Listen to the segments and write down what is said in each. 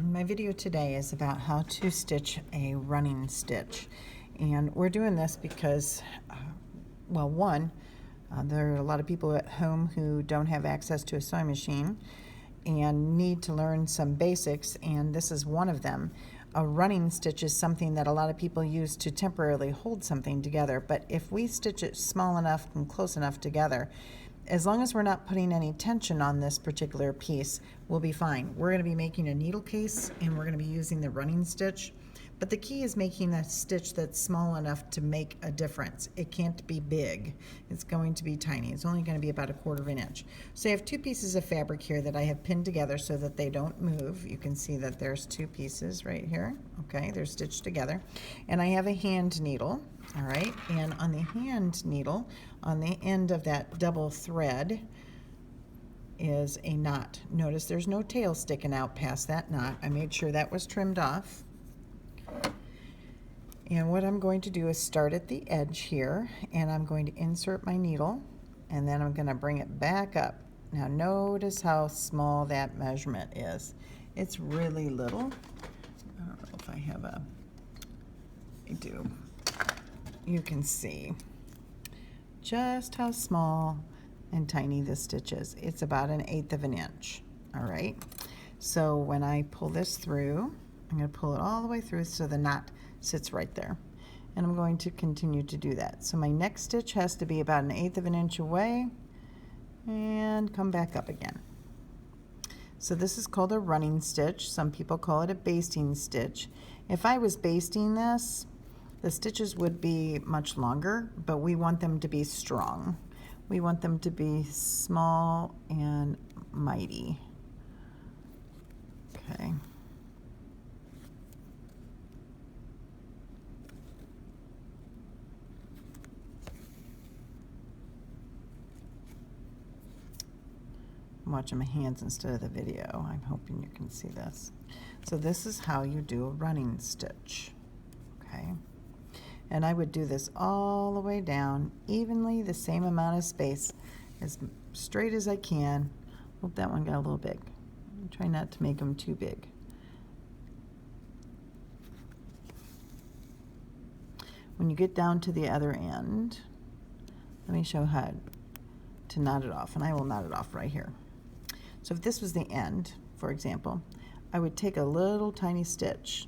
My video today is about how to stitch a running stitch, and we're doing this because well, one, there are a lot of people at home who don't have access to a sewing machine and need to learn some basics, and this is one of them. A running stitch is something that a lot of people use to temporarily hold something together, but if we stitch it small enough and close enough together, as long as we're not putting any tension on this particular piece, we'll be fine. We're going to be making a needle case and we're going to be using the running stitch. But the key is making a stitch that's small enough to make a difference. It can't be big. It's going to be tiny. It's only going to be about 1/4 of an inch. So I have two pieces of fabric here that I have pinned together so that they don't move. You can see that there's two pieces right here. Okay, they're stitched together. And I have a hand needle, all right? And on the hand needle, on the end of that double thread, is a knot. Notice there's no tail sticking out past that knot. I made sure that was trimmed off. And what I'm going to do is start at the edge here, and I'm going to insert my needle, and then I'm going to bring it back up. Now notice how small that measurement is. It's really little. I don't know if I have a, I do. You can see just how small and tiny this stitch is. It's about 1/8 of an inch. All right. So when I pull this through, I'm going to pull it all the way through so the knot sits right there. And I'm going to continue to do that. So my next stitch has to be about 1/8 of an inch away and come back up again. So this is called a running stitch. Some people call it a basting stitch. If I was basting this, the stitches would be much longer, but we want them to be strong. We want them to be small and mighty. Okay. I'm watching my hands instead of the video. I'm hoping you can see this. So this is how you do a running stitch. Okay. And I would do this all the way down evenly, the same amount of space, as straight as I can. Hope that one got a little big. Try not to make them too big. When you get down to the other end, let me show how to knot it off, and I will knot it off right here. So if this was the end, for example, I would take a little tiny stitch,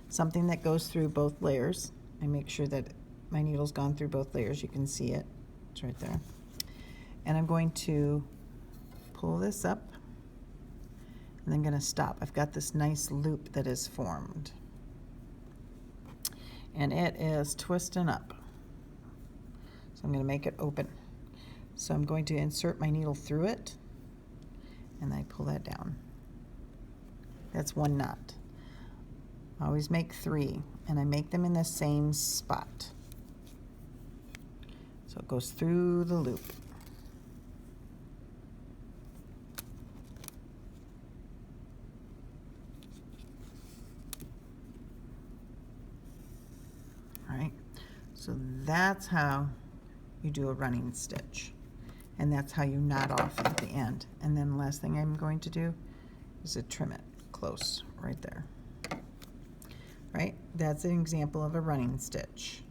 something that goes through both layers. I make sure that my needle's gone through both layers. You can see it. It's right there. And I'm going to pull this up and I'm going to stop. I've got this nice loop that is formed. And it is twisting up. So I'm going to make it open. So I'm going to insert my needle through it and I pull that down. That's one knot. I always make 3, and I make them in the same spot. So it goes through the loop. All right, so that's how you do a running stitch. And that's how you knot off at the end. And then the last thing I'm going to do is to trim it close right there. Right? That's an example of a running stitch.